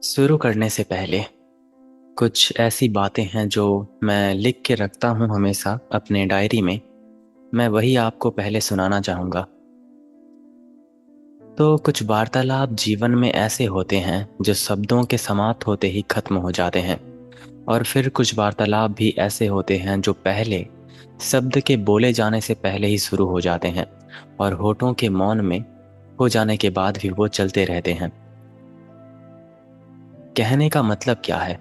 शुरू करने से पहले कुछ ऐसी बातें हैं जो मैं लिख के रखता हूँ हमेशा अपने डायरी में। मैं वही आपको पहले सुनाना चाहूँगा। तो कुछ वार्तालाप जीवन में ऐसे होते हैं जो शब्दों के समाप्त होते ही खत्म हो जाते हैं, और फिर कुछ वार्तालाप भी ऐसे होते हैं जो पहले शब्द के बोले जाने से पहले ही शुरू हो जाते हैं, और होठों के मौन में हो जाने के बाद भी वो चलते रहते हैं। कहने का मतलब क्या है?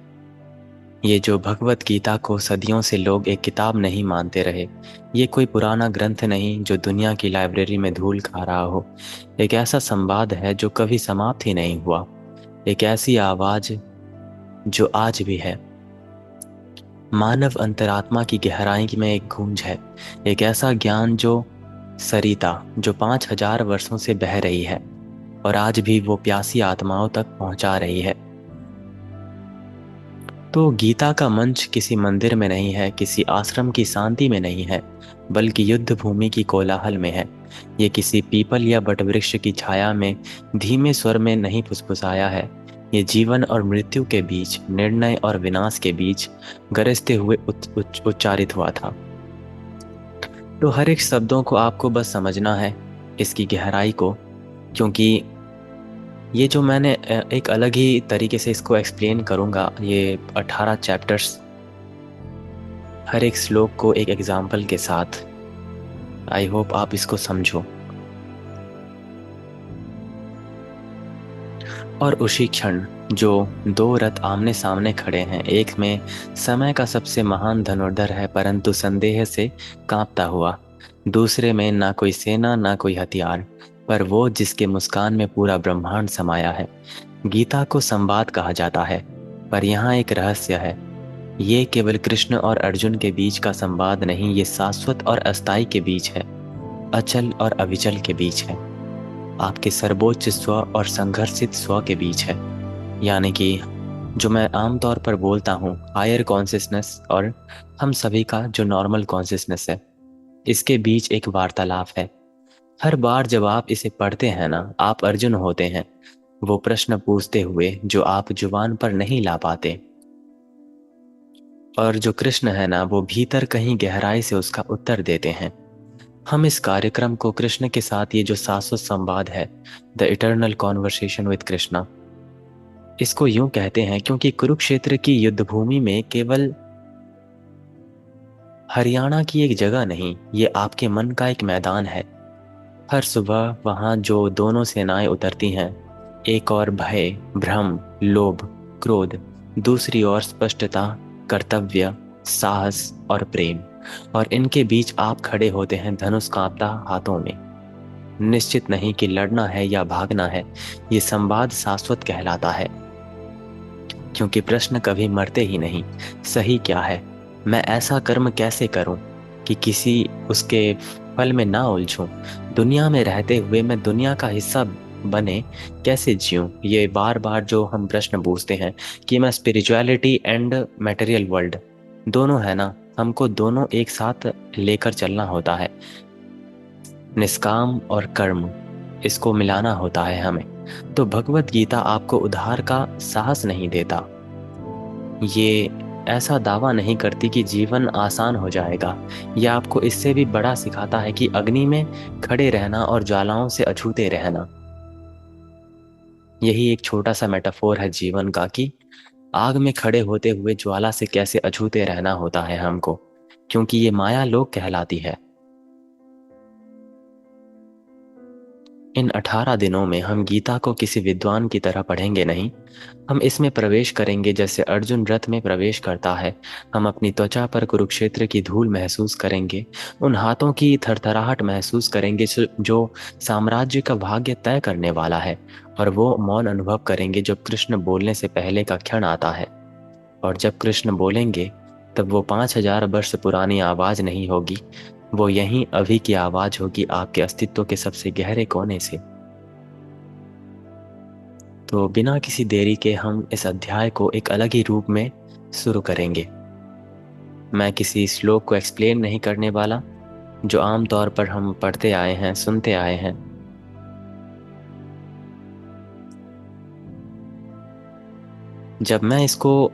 ये जो भगवत गीता को सदियों से लोग एक किताब नहीं मानते रहे, ये कोई पुराना ग्रंथ नहीं जो दुनिया की लाइब्रेरी में धूल खा रहा हो। एक ऐसा संवाद है जो कभी समाप्त ही नहीं हुआ। एक ऐसी आवाज जो आज भी है। मानव अंतरात्मा की गहराई में एक गूंज है। एक ऐसा ज्ञान जो सरिता जो 5,000 वर्षों से बह रही है और आज भी वो प्यासी आत्माओं तक पहुंचा रही है। तो गीता का मंच किसी मंदिर में नहीं है, किसी आश्रम की शांति में नहीं है, बल्कि युद्ध भूमि की कोलाहल में है। ये किसी पीपल या बटवृक्ष की छाया में धीमे स्वर में नहीं फुसफुसाया है। ये जीवन और मृत्यु के बीच, निर्णय और विनाश के बीच गरजते हुए उच्चारित हुआ था। तो हर एक शब्दों को आपको बस समझना है, इसकी गहराई को, क्योंकि ये जो मैंने एक अलग ही तरीके से इसको एक्सप्लेन करूँगा। ये 18 चैप्टर्स, हर एक श्लोक को एक एग्जाम्पल के साथ। आई होप आप इसको समझो। और उसी क्षण जो दो रथ आमने सामने खड़े हैं, एक में समय का सबसे महान धनुर्धर है परंतु संदेह से कांपता हुआ, दूसरे में ना कोई सेना ना कोई हथियार, पर वो जिसके मुस्कान में पूरा ब्रह्मांड समाया है। गीता को संवाद कहा जाता है, पर यहाँ एक रहस्य है। ये केवल कृष्ण और अर्जुन के बीच का संवाद नहीं, ये शाश्वत और अस्थाई के बीच है, अचल और अविचल के बीच है, आपके सर्वोच्च स्व और संघर्षित स्व के बीच है। यानी कि जो मैं आमतौर पर बोलता हूँ हायर कॉन्शियसनेस और हम सभी का जो नॉर्मल कॉन्शियसनेस है, इसके बीच एक वार्तालाप है। हर बार जब आप इसे पढ़ते हैं ना, आप अर्जुन होते हैं, वो प्रश्न पूछते हुए जो आप जुबान पर नहीं ला पाते, और जो कृष्ण है ना, वो भीतर कहीं गहराई से उसका उत्तर देते हैं। हम इस कार्यक्रम को कृष्ण के साथ, ये जो शाश्वत संवाद है, the eternal conversation with Krishna, इसको यूं कहते हैं क्योंकि कुरुक्षेत्र की युद्ध भूमि में केवल हरियाणा की एक जगह नहीं, ये आपके मन का एक मैदान है। हर सुबह वहां जो दोनों सेनाएं उतरती हैं, एक और भय, भ्रम, लोभ, क्रोध, दूसरी ओर स्पष्टता, कर्तव्य, साहस और प्रेम, और इनके बीच आप खड़े होते हैं धनुष कांपता हाथों में, निश्चित नहीं कि लड़ना है या भागना है। ये संवाद शाश्वत कहलाता है क्योंकि प्रश्न कभी मरते ही नहीं। सही क्या है? मैं ऐसा कर्म कैसे करूं कि किसी उसके फल में ना उलझूं? दुनिया में रहते हुए मैं दुनिया का हिस्सा बने कैसे जीऊं? ये बार बार जो हम प्रश्न पूछते हैं कि मैं स्पिरिचुअलिटी एंड मटेरियल वर्ल्ड दोनों है ना, हमको दोनों एक साथ लेकर चलना होता है। निष्काम और कर्म, इसको मिलाना होता है हमें। तो भगवत गीता आपको उद्धार का साहस नहीं देता, ये ऐसा दावा नहीं करती कि जीवन आसान हो जाएगा। यह आपको इससे भी बड़ा सिखाता है कि अग्नि में खड़े रहना और ज्वालाओं से अछूते रहना। यही एक छोटा सा मेटाफोर है जीवन का, कि आग में खड़े होते हुए ज्वाला से कैसे अछूते रहना होता है हमको, क्योंकि ये माया लोक कहलाती है। इन 18 दिनों में हम गीता को किसी विद्वान की तरह पढ़ेंगे नहीं। हम इसमें प्रवेश करेंगे जैसे अर्जुन रथ में प्रवेश करता है। हम अपनी त्वचा पर कुरुक्षेत्र की धूल महसूस करेंगे, उन हाथों की थरथराहट महसूस करेंगे जो साम्राज्य का भाग्य तय करने वाला है, और वो मौन अनुभव करेंगे जब कृष्ण बोलने से पहले का क्षण आता है। और जब कृष्ण बोलेंगे तब वो 5,000 वर्ष पुरानी आवाज नहीं होगी, वो यही अभी की आवाज होगी, आपके अस्तित्व के सबसे गहरे कोने से। तो बिना किसी देरी के हम इस अध्याय को एक अलग ही रूप में शुरू करेंगे। मैं किसी श्लोक को एक्सप्लेन नहीं करने वाला, जो आम तौर पर हम पढ़ते आए हैं, सुनते आए हैं। जब मैं इसको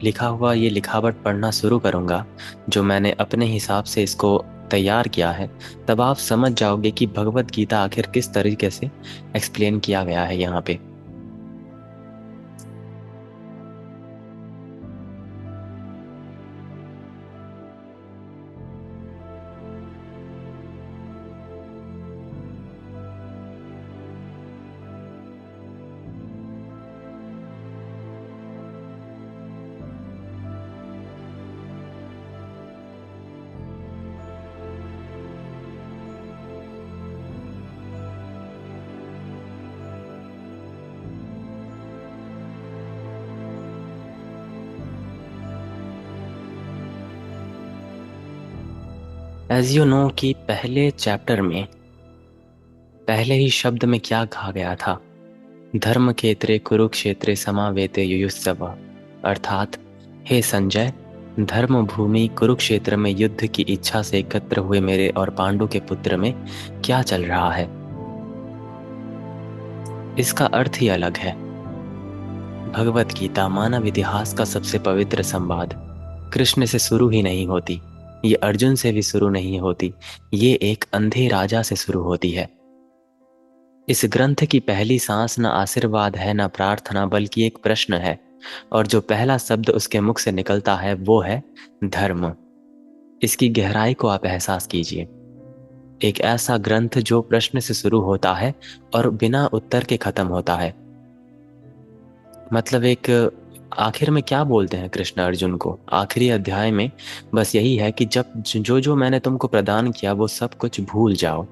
लिखा हुआ ये लिखावट पढ़ना शुरू करूंगा, जो मैंने अपने हिसाब से इसको तैयार किया है, तब आप समझ जाओगे कि भगवत गीता आखिर किस तरीके से एक्सप्लेन किया गया है यहाँ पे। एज यू नो कि पहले चैप्टर में पहले ही शब्द में क्या कहा गया था, धर्म क्षेत्रे कुरुक्षेत्रे समावेते युयुत्सव, अर्थात हे संजय, धर्म भूमि कुरुक्षेत्र में युद्ध की इच्छा से एकत्र हुए मेरे और पांडु के पुत्र में क्या चल रहा है। इसका अर्थ ही अलग है। भगवत गीता मानव इतिहास का सबसे पवित्र संवाद कृष्ण से शुरू ही नहीं होती, ये अर्जुन से भी शुरू नहीं होती, ये एक अंधे राजा से शुरू होती है। इस ग्रंथ की पहली सांस न आशीर्वाद है न प्रार्थना, बल्कि एक प्रश्न है, और जो पहला शब्द उसके मुख से निकलता है वो है धर्म। इसकी गहराई को आप एहसास कीजिए। एक ऐसा ग्रंथ जो प्रश्न से शुरू होता है और बिना उत्तर के खत्म होता है। मतलब एक आखिर में क्या बोलते हैं कृष्ण अर्जुन को आखिरी अध्याय में? बस यही है कि जब जो जो मैंने तुमको प्रदान किया वो सब कुछ भूल जाओ,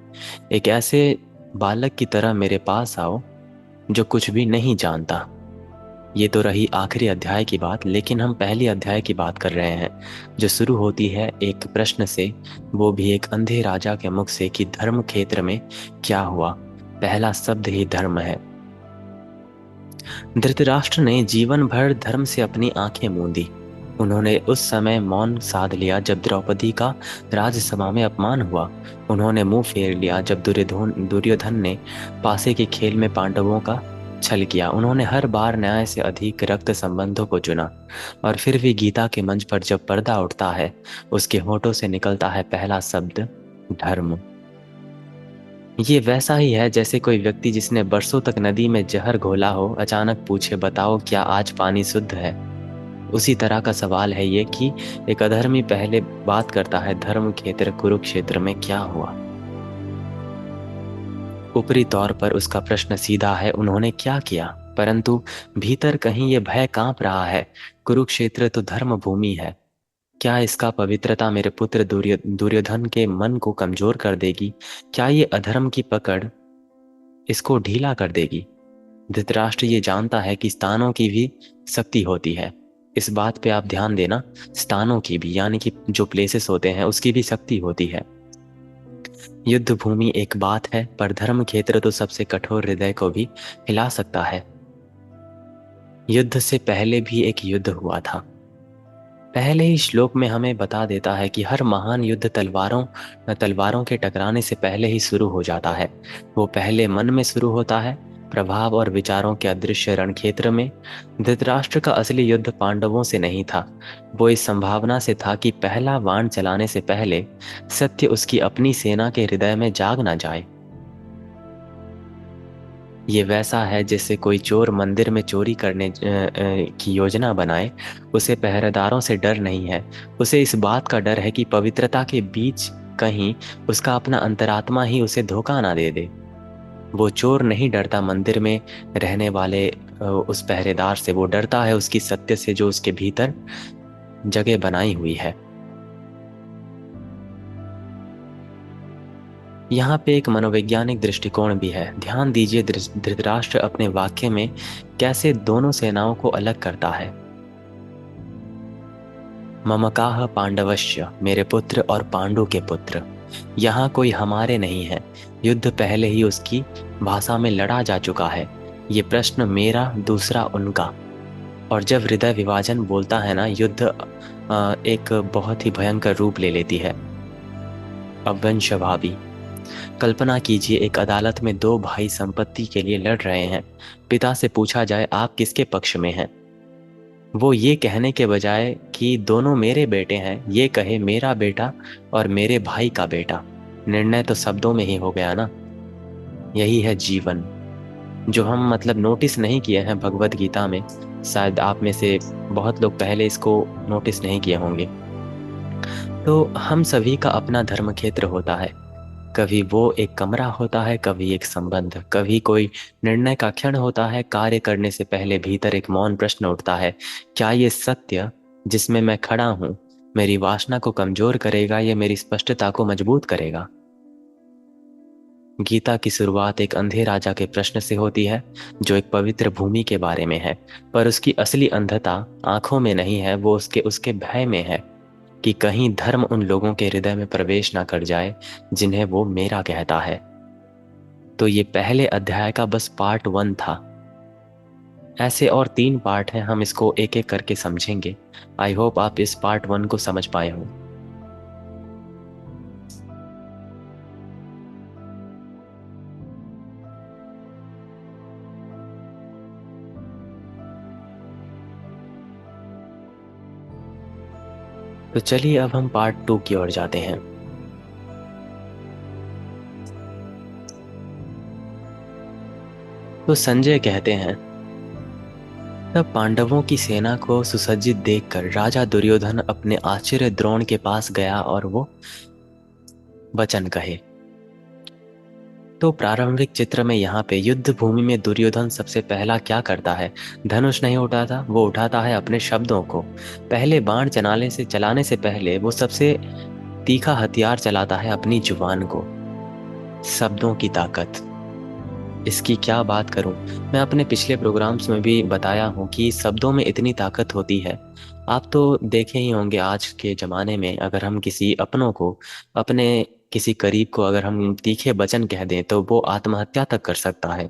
एक ऐसे बालक की तरह मेरे पास आओ जो कुछ भी नहीं जानता। ये तो रही आखिरी अध्याय की बात, लेकिन हम पहली अध्याय की बात कर रहे हैं, जो शुरू होती है एक प्रश्न से, वो भी एक अंधे राजा के मुख से कि धर्म क्षेत्र में क्या हुआ। पहला शब्द ही धर्म है। धृतराष्ट्र ने जीवन भर धर्म से अपनी आंखें मूंदी। उन्होंने उस समय मौन साध लिया जब द्रौपदी का राजसभा में अपमान हुआ। उन्होंने मुंह फेर लिया जब दुर्योधन ने पासे के खेल में पांडवों का छल किया। उन्होंने हर बार न्याय से अधिक रक्त संबंधों को चुना। और फिर भी गीता के मंच पर जब पर्दा उठता है, उसके होठों से निकलता है पहला शब्द धर्म। ये वैसा ही है जैसे कोई व्यक्ति जिसने बरसों तक नदी में जहर घोला हो अचानक पूछे, बताओ क्या आज पानी शुद्ध है? उसी तरह का सवाल है ये कि एक अधर्मी पहले बात करता है, धर्म क्षेत्र कुरुक्षेत्र में क्या हुआ। ऊपरी तौर पर उसका प्रश्न सीधा है, उन्होंने क्या किया, परंतु भीतर कहीं ये भय कांप रहा है, कुरुक्षेत्र तो धर्म भूमि है। क्या इसका पवित्रता मेरे पुत्र दुर्योधन के मन को कमजोर कर देगी? क्या ये अधर्म की पकड़ इसको ढीला कर देगी? धृतराष्ट्र ये जानता है कि स्थानों की भी शक्ति होती है। इस बात पे आप ध्यान देना, स्थानों की भी, यानी कि जो प्लेसेस होते हैं उसकी भी शक्ति होती है। युद्ध भूमि एक बात है, पर धर्म क्षेत्र तो सबसे कठोर हृदय को भी हिला सकता है। युद्ध से पहले भी एक युद्ध हुआ था। पहले ही श्लोक में हमें बता देता है कि हर महान युद्ध तलवारों के टकराने से पहले ही शुरू हो जाता है। वो पहले मन में शुरू होता है, प्रभाव और विचारों के अदृश्य रणक्षेत्र में। धृतराष्ट्र का असली युद्ध पांडवों से नहीं था, वो इस संभावना से था कि पहला बाण चलाने से पहले सत्य उसकी अपनी सेना के हृदय में जाग ना जाए। ये वैसा है जैसे कोई चोर मंदिर में चोरी करने की योजना बनाए। उसे पहरेदारों से डर नहीं है, उसे इस बात का डर है कि पवित्रता के बीच कहीं उसका अपना अंतरात्मा ही उसे धोखा ना दे दे। वो चोर नहीं डरता मंदिर में रहने वाले उस पहरेदार से, वो डरता है उसकी सत्य से जो उसके भीतर जगह बनाई हुई है। यहाँ पे एक मनोवैज्ञानिक दृष्टिकोण भी है। ध्यान दीजिए धृतराष्ट्र अपने वाक्य में कैसे दोनों सेनाओं को अलग करता है। ममकाह पांडवश्य, मेरे पुत्र और पांडु के पुत्र। यहाँ कोई हमारे नहीं है, युद्ध पहले ही उसकी भाषा में लड़ा जा चुका है। ये प्रश्न मेरा, दूसरा उनका। और जब हृदय विभाजन बोलता है ना, युद्ध एक बहुत ही भयंकर रूप ले लेती है। अवंशभावी कल्पना कीजिए, एक अदालत में दो भाई संपत्ति के लिए लड़ रहे हैं। पिता से पूछा जाए आप किसके पक्ष में हैं? वो ये कहने के बजाय कि दोनों मेरे बेटे हैं, ये कहे मेरा बेटा और मेरे भाई का बेटा। निर्णय तो शब्दों में ही हो गया ना। यही है जीवन, जो हम मतलब नोटिस नहीं किए हैं भगवत गीता में। शायद आप में से बहुत लोग पहले इसको नोटिस नहीं किए होंगे। तो हम सभी का अपना धर्म क्षेत्र होता है। कभी वो एक कमरा होता है, कभी एक संबंध, कभी कोई निर्णय का क्षण होता है। कार्य करने से पहले भीतर एक मौन प्रश्न उठता है, क्या ये सत्य जिसमें मैं खड़ा हूं मेरी वासना को कमजोर करेगा या मेरी स्पष्टता को मजबूत करेगा? गीता की शुरुआत एक अंधे राजा के प्रश्न से होती है, जो एक पवित्र भूमि के बारे में है। पर उसकी असली अंधता आंखों में नहीं है, वो उसके उसके भय में है कि कहीं धर्म उन लोगों के हृदय में प्रवेश ना कर जाए जिन्हें वो मेरा कहता है। तो ये पहले अध्याय का बस पार्ट 1 था। ऐसे और 3 पार्ट हैं, हम इसको एक एक करके समझेंगे। आई होप आप इस पार्ट 1 को समझ पाए हो। तो चलिए अब हम पार्ट 2 की ओर जाते हैं। तो संजय कहते हैं, तब पांडवों की सेना को सुसज्जित देखकर राजा दुर्योधन अपने आचार्य द्रोण के पास गया और वो वचन कहे। तो प्रारंभिक चित्र में यहाँ पे युद्ध भूमि में दुर्योधन सबसे पहला क्या करता है? धनुष नहीं उठाता, वो उठाता है अपने शब्दों को। पहले बाण चलाने से पहले वो सबसे तीखा हथियार चलाता है अपनी जुबान को, शब्दों की ताकत। इसकी क्या बात करूं, मैं अपने पिछले प्रोग्राम्स में भी बताया हूं कि शब्दों में इतनी ताकत होती है। आप तो देखे ही होंगे आज के ज़माने में अगर हम किसी अपनों को, अपने किसी करीब को अगर हम तीखे वचन कह दें तो वो आत्महत्या तक कर सकता है।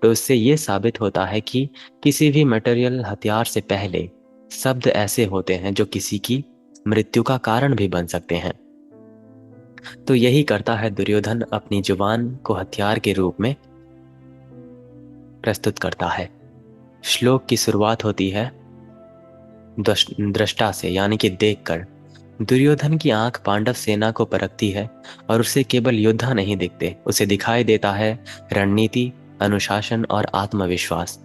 तो इससे ये साबित होता है कि किसी भी मटेरियल हथियार से पहले शब्द ऐसे होते हैं जो किसी की मृत्यु का कारण भी बन सकते हैं। तो यही करता है दुर्योधन, अपनी जुबान को हथियार के रूप में प्रस्तुत करता है। श्लोक की शुरुआत होती है दृष्टा से, यानी कि देखकर। दुर्योधन की आंख पांडव सेना को परखती है और उसे केवल योद्धा नहीं दिखते, उसे दिखाई देता है रणनीति, अनुशासन और आत्मविश्वास।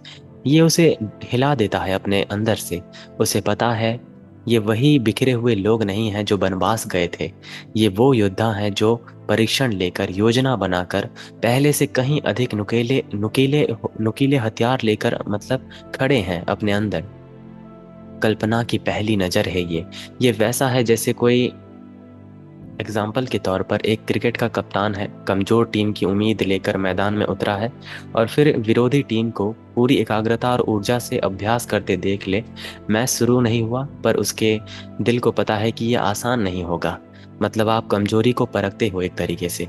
ये उसे हिला देता है अपने अंदर से। उसे पता है ये वही बिखरे हुए लोग नहीं हैं जो वनवास गए थे, ये वो योद्धा हैं जो परीक्षण लेकर, योजना बनाकर, पहले से कहीं अधिक नुकीले नुकीले नुकीले हथियार लेकर मतलब खड़े हैं अपने अंदर। कल्पना की पहली नजर है ये वैसा है जैसे कोई, एग्जाम्पल के तौर पर एक क्रिकेट का कप्तान है, कमजोर टीम की उम्मीद लेकर मैदान में उतरा है और फिर विरोधी टीम को पूरी एकाग्रता और ऊर्जा से अभ्यास करते देख ले। मैच शुरू नहीं हुआ पर उसके दिल को पता है कि यह आसान नहीं होगा। मतलब आप कमजोरी को परखते हो एक तरीके से।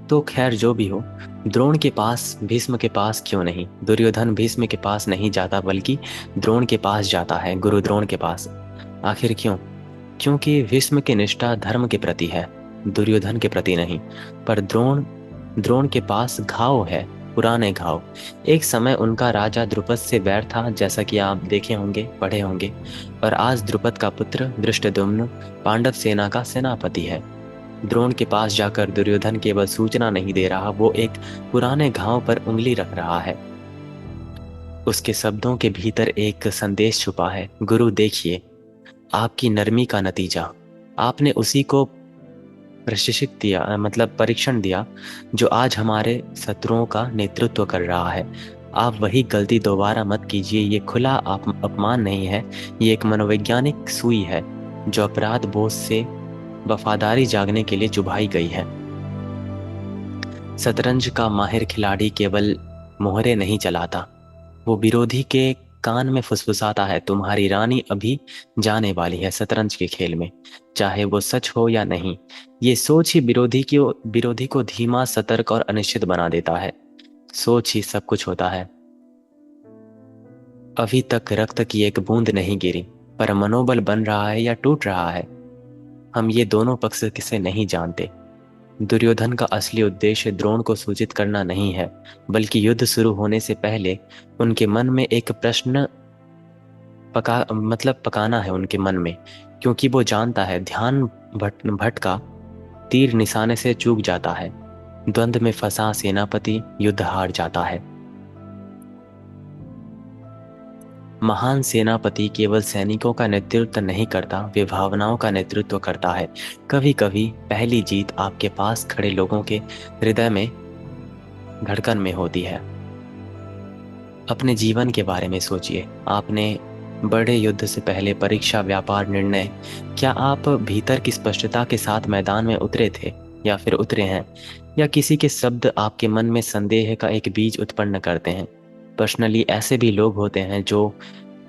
तो खैर जो भी हो, द्रोण के पास, भीष्म के पास क्यों नहीं? दुर्योधन भीष्म के पास नहीं जाता बल्कि द्रोण के पास जाता है, गुरु द्रोण के पास। आखिर क्यों? क्योंकि भीष्म की निष्ठा धर्म के प्रति है, दुर्योधन के प्रति नहीं। पर द्रोण के पास घाव है, पुराने घाव। एक समय उनका राजा द्रुपद से वैर था, जैसा कि आप देखे होंगे, पढ़े होंगे। और आज द्रुपद का पुत्र धृष्टद्युम्न पांडव सेना का सेनापति है। द्रोण के पास जाकर दुर्योधन केवल सूचना नहीं दे रहा, वो एक पुराने घाव पर उंगली रख रहा है। उसके शब्दों के भीतर एक संदेश छुपा है, गुरु देखिए, आपकी नरमी का नतीजा। आपने उसी को प्रशिक्षित दिया, मतलब परीक्षण दिया, जो आज हमारे शत्रुओं का नेतृत्व कर रहा है। आप वही गलती दोबारा मत कीजिए। ये खुला अपमान नहीं है, ये एक मनोवैज्ञानिक सुई है जो अपराध बोझ से वफादारी जागने के लिए चुभाई गई है। शतरंज का माहिर खिलाड़ी केवल मोहरे नहीं चलाता, वो विरोधी के कान में फुसफुसाता है, तुम्हारी रानी अभी जाने वाली है शतरंज के खेल में, चाहे वो सच हो या नहीं। ये सोच ही विरोधी को धीमा, सतर्क और अनिश्चित बना देता है। सोच ही सब कुछ होता है। अभी तक रक्त की एक बूंद नहीं गिरी, पर मनोबल बन रहा है या टूट रहा है, हम ये दोनों पक्ष किसे नहीं जानते। दुर्योधन का असली उद्देश्य द्रोण को सूचित करना नहीं है, बल्कि युद्ध शुरू होने से पहले उनके मन में एक प्रश्न पकाना है उनके मन में, क्योंकि वो जानता है ध्यान भटका तीर निशाने से चूक जाता है, द्वंद्व में फंसा सेनापति युद्ध हार जाता है। महान सेनापति केवल सैनिकों का नेतृत्व नहीं करता, वे भावनाओं का नेतृत्व करता है। कभी कभी पहली जीत आपके पास खड़े लोगों के हृदय में, धड़कन में होती है। अपने जीवन के बारे में सोचिए। आपने बड़े युद्ध से पहले परीक्षा, व्यापार, निर्णय, क्या आप भीतर की स्पष्टता के साथ मैदान में उतरे थे या फिर उतरे हैं, या किसी के शब्द आपके मन में संदेह का एक बीज उत्पन्न करते हैं? पर्सनली ऐसे भी लोग होते हैं जो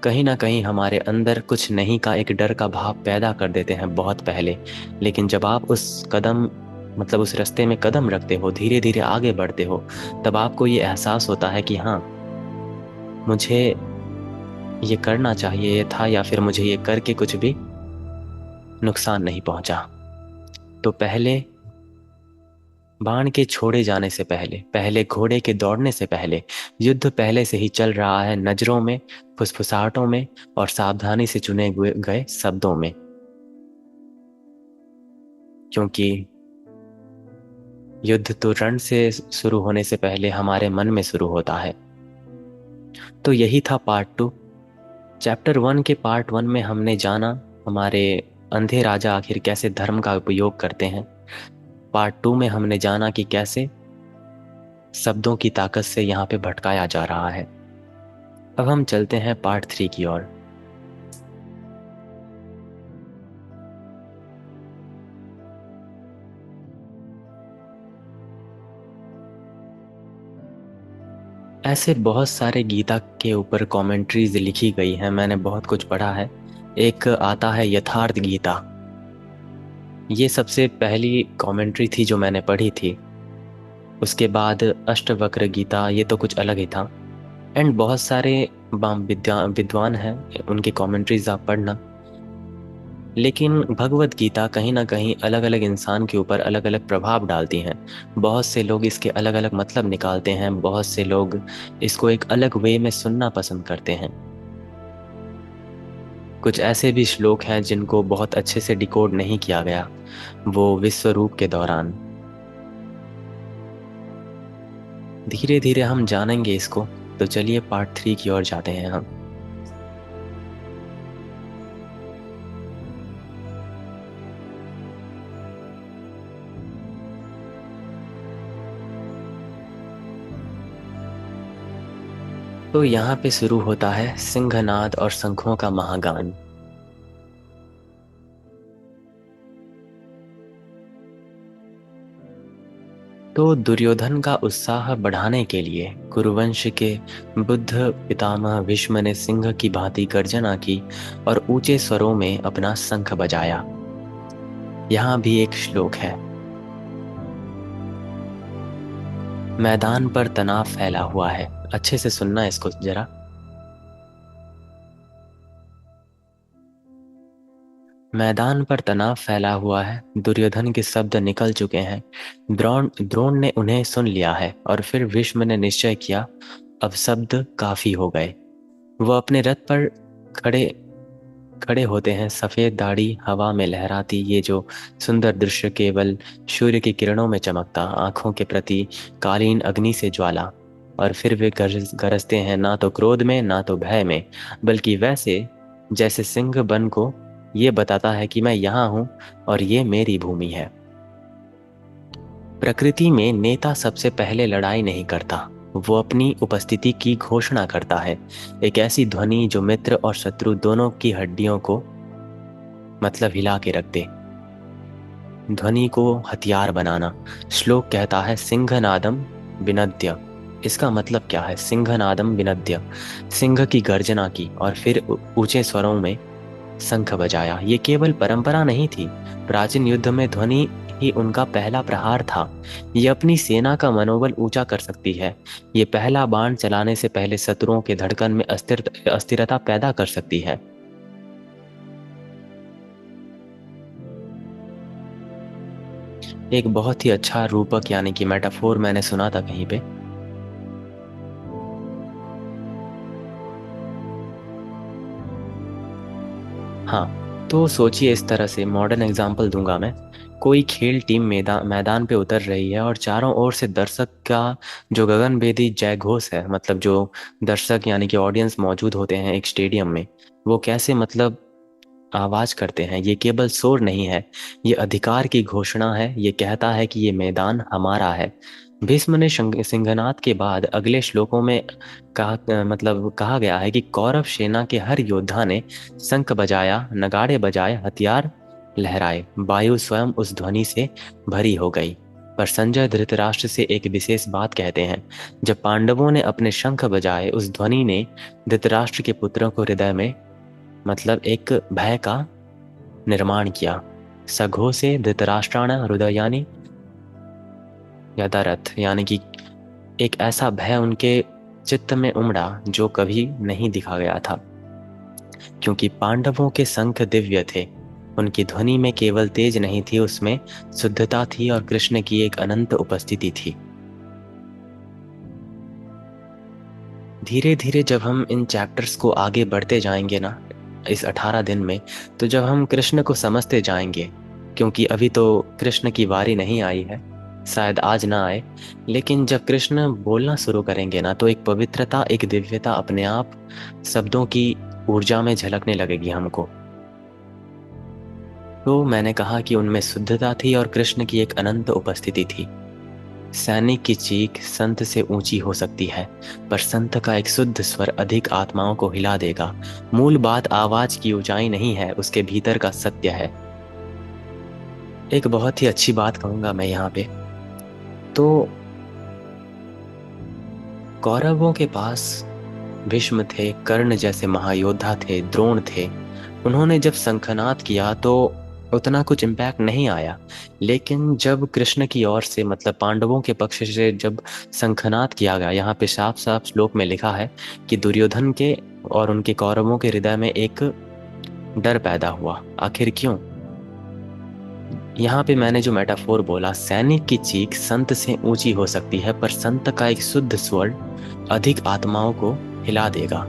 कहीं ना कहीं हमारे अंदर कुछ नहीं का एक डर का भाव पैदा कर देते हैं बहुत पहले, लेकिन जब आप उस रास्ते में कदम रखते हो, धीरे धीरे आगे बढ़ते हो, तब आपको ये एहसास होता है कि हाँ, मुझे ये करना चाहिए था, या फिर मुझे ये करके कुछ भी नुकसान नहीं पहुंचा। तो पहले बाण के छोड़े जाने से पहले, पहले घोड़े के दौड़ने से पहले, युद्ध पहले से ही चल रहा है, नजरों में, फुसफुसाहटों में और सावधानी से चुने गए शब्दों में। क्योंकि युद्ध तो रण से शुरू होने से पहले हमारे मन में शुरू होता है। तो यही था पार्ट 2। चैप्टर 1 के पार्ट 1 में हमने जाना हमारे अंधे राजा आखिर कैसे धर्म का उपयोग करते हैं। पार्ट 2 में हमने जाना कि कैसे शब्दों की ताकत से यहाँ पे भटकाया जा रहा है। अब हम चलते हैं पार्ट 3 की ओर। ऐसे बहुत सारे गीता के ऊपर कमेंट्रीज लिखी गई हैं, मैंने बहुत कुछ पढ़ा है। एक आता है यथार्थ गीता, ये सबसे पहली कमेंट्री थी जो मैंने पढ़ी थी। उसके बाद अष्टवक्र गीता, ये तो कुछ अलग ही था। एंड बहुत सारे विद्वान हैं, उनकी कमेंट्रीज आप पढ़ना। लेकिन भगवत गीता कहीं ना कहीं अलग अलग इंसान के ऊपर अलग अलग प्रभाव डालती हैं। बहुत से लोग इसके अलग अलग मतलब निकालते हैं, बहुत से लोग इसको एक अलग वे में सुनना पसंद करते हैं। कुछ ऐसे भी श्लोक हैं जिनको बहुत अच्छे से डिकोड नहीं किया गया वो विश्व रूप के दौरान। धीरे धीरे हम जानेंगे इसको। तो चलिए पार्ट 3 की ओर जाते हैं हम। तो यहाँ पे शुरू होता है सिंहनाद और शंखों का महागान। तो दुर्योधन का उत्साह बढ़ाने के लिए कुरुवंश के बुद्ध पितामह भीष्म ने सिंह की भांति गर्जना की और ऊंचे स्वरों में अपना शंख बजाया। यहाँ भी एक श्लोक है। मैदान पर तनाव फैला हुआ है, अच्छे से सुनना इसको जरा। मैदान पर तनाव फैला हुआ है, दुर्योधन के शब्द निकल चुके हैं, द्रोण ने उन्हें सुन लिया है, और फिर भीष्म ने निश्चय किया अब शब्द काफी हो गए। वह अपने रथ पर खड़े खड़े होते हैं, सफेद दाढ़ी हवा में लहराती, ये जो सुंदर दृश्य केवल सूर्य की किरणों में चमकता, आंखों के प्रति कालीन अग्नि से ज्वाला। और फिर वे गरजते हैं, ना तो क्रोध में ना तो भय में, बल्कि वैसे जैसे सिंह बन को ये बताता है कि मैं यहाँ हूँ और ये मेरी भूमि है। प्रकृति में नेता सबसे पहले लड़ाई नहीं करता, वो अपनी उपस्थिति की घोषणा करता है। एक ऐसी ध्वनि जो मित्र और शत्रु दोनों की हड्डियों को हिला के रख दे। ध्वनि को हथियार बनाना। श्लोक कहता है सिंहनादम विनद्य। इसका मतलब क्या है? सिंहनादम विनद्य, सिंह की गर्जना की और फिर ऊंचे स्वरों में शंख बजाया। ये केवल परंपरा नहीं थी, प्राचीन युद्ध में ध्वनि ही उनका पहला प्रहार था। ये अपनी सेना का मनोबल ऊंचा कर सकती है। ये पहला बाण चलाने से पहले शत्रुओं के धड़कन में अस्थिरता पैदा कर सकती है। एक बहुत ही अच्छा रूपक यानी कि मेटाफोर मैंने सुना था कहीं पे। हाँ, तो सोचिए इस तरह से, मॉडर्न एग्जाम्पल दूंगा मैं। कोई खेल टीम मैदान मैदान पे उतर रही है और चारों ओर से दर्शक का जो गगनभेदी जय घोष है, मतलब जो दर्शक यानी कि ऑडियंस मौजूद होते हैं एक स्टेडियम में, वो कैसे मतलब आवाज करते हैं। ये केवल शोर नहीं है, ये अधिकार की घोषणा है। ये कहता है कि ये मैदान हमारा है। भीष्म ने सिंहनाद के बाद अगले श्लोकों में मतलब कहा गया है कि कौरव सेना के हर योद्धा ने शंख बजाया, नगाड़े बजाए, हथियार लहराए। वायु स्वयं उस ध्वनि से भरी हो गई। पर संजय धृतराष्ट्र से एक विशेष बात कहते हैं। जब पांडवों ने अपने शंख बजाए, उस ध्वनि ने धृतराष्ट्र के पुत्रों को हृदय में मतलब एक भय का निर्माण किया। सघो से धृतराष्ट्राण हृदयानि यदारथ, यानी कि एक ऐसा भय उनके चित्त में उमड़ा जो कभी नहीं दिखा गया था, क्योंकि पांडवों के शंख दिव्य थे। उनकी ध्वनि में केवल तेज नहीं थी, उसमें शुद्धता थी और कृष्ण की एक अनंत उपस्थिति थी। धीरे धीरे जब हम इन चैप्टर्स को आगे बढ़ते जाएंगे ना, इस 18 दिन में, तो जब हम कृष्ण को समझते जाएंगे, क्योंकि अभी तो कृष्ण की बारी नहीं आई है, शायद आज ना आए, लेकिन जब कृष्ण बोलना शुरू करेंगे ना, तो एक पवित्रता, एक दिव्यता अपने आप शब्दों की ऊर्जा में झलकने लगेगी हमको। तो मैंने कहा कि उनमें शुद्धता थी और कृष्ण की एक अनंत उपस्थिति थी। सैनिक की चीख संत से ऊंची हो सकती है, पर संत का एक शुद्ध स्वर अधिक आत्माओं को हिला देगा। मूल बात आवाज की ऊंचाई नहीं है, उसके भीतर का सत्य है। एक बहुत ही अच्छी बात कहूंगा मैं यहाँ पे। तो कौरवों के पास भीष्म थे, कर्ण जैसे महायोद्धा थे, द्रोण थे। उन्होंने जब शंखनाद किया तो उतना कुछ इम्पैक्ट नहीं आया, लेकिन जब कृष्ण की ओर से मतलब पांडवों के पक्ष से जब शंखनाद किया गया, यहाँ पे साफ साफ श्लोक में लिखा है कि दुर्योधन के और उनके कौरवों के हृदय में एक डर पैदा हुआ। आखिर क्यों? यहाँ पे मैंने जो मेटाफोर बोला, सैनिक की चीख संत से ऊंची हो सकती है, पर संत का एक शुद्ध स्वर अधिक आत्माओं को हिला देगा।